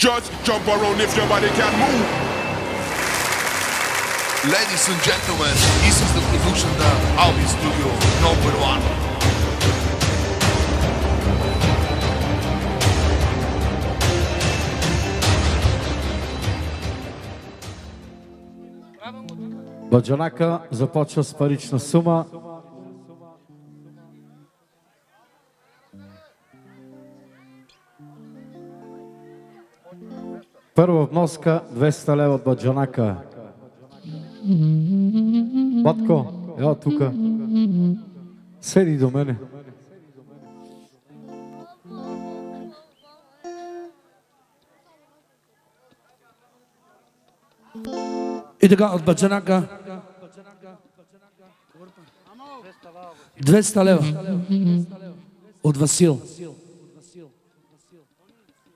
Just jump around if your body can move. Ladies and gentlemen, this is the production of Albi Studio #1. Баджанака започва с парична сума. Първа вноска 200 лева от Баджанака. Батко, ела тука. Седи до мене. И така, от Баджанака 200 лева от Васил.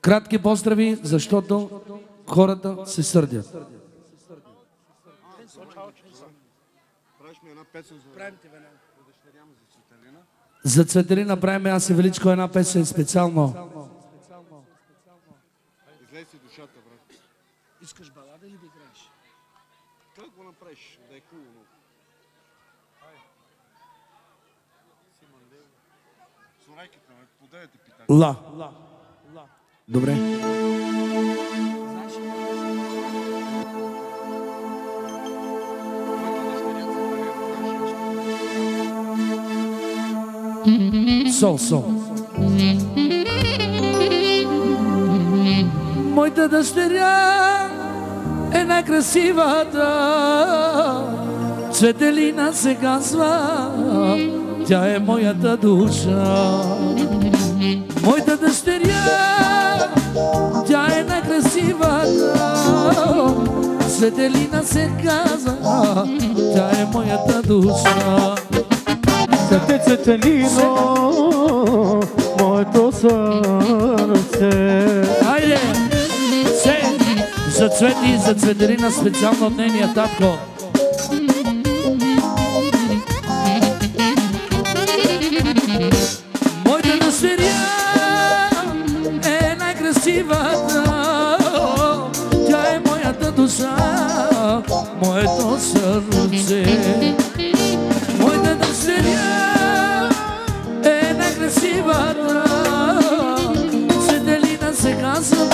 Кратки поздрави, защото хората се сърдят. За Цветелина правим аз и Величко една песен специално. Излез си душата, брат. Искаш балада или да играеш? Как го направиш? Да е хубаво. Сурайката, подавайте питане. Ла. Добре. Сол. Моята дъщеря е най-красивата. Цветелина се казва, тя е моята душа. Моята дъщеря, тя е най-красивата. Цветелина се казва, тя е моята душа. За те, Цветелино, моето сърце. Хайде! За Цвети и за Цветелина специално от нейния татко. Моята дъщеря е най-красивата. Тя е моята душа, моето сърце. Моята дъщеря е най-красивата. Цветелина се казва,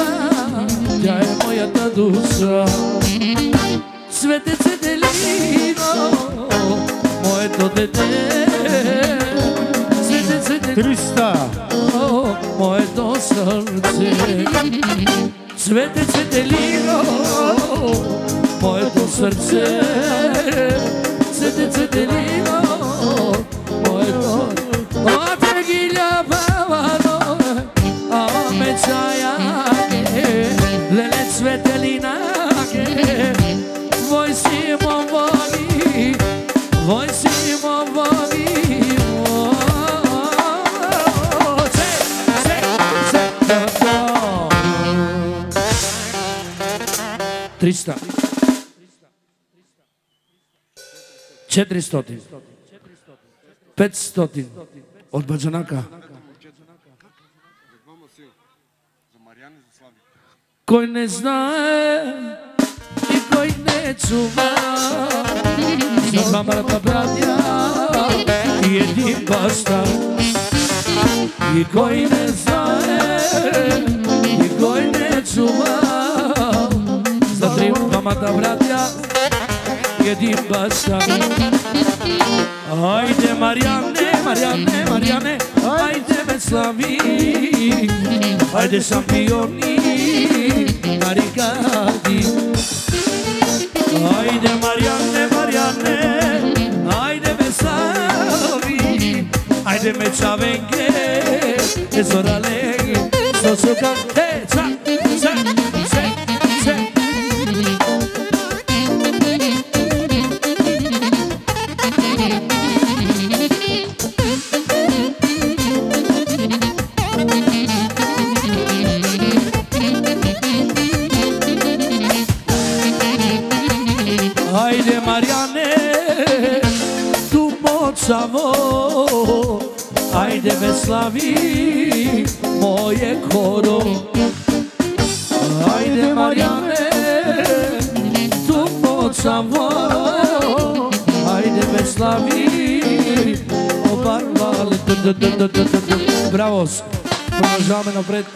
тя е моята душа. Цвете, Цветелино, моето дете. Цвете, Цветелино, моето сърце. Цвете, Цветелино, моето сърце. Цвете, Цветелино, моето... Ате ги лябавано, аме чаяке, леле Цветелина, вой си мо воли, вой си мо воли. 300 400 500 от Баджанака. Кой не знае и кой не чува за двамата братя и един баща. И кой не знае и кой не чува за двамата братя и един баща. Айде, Мариане, Мариане, Мариане, айде ме слави, айде шампиони, барикади. Айде, Мариане, Мариане, айде ме слави, айде ме чавенге, езораленге, сосукан, ча, се. Айде, Мариане, tu moćavo, ajde me slavi moje koro. Ajde Marijane, tu pod Savo, ajde Veslavi, obarvali. Bravo, продължаваме напред.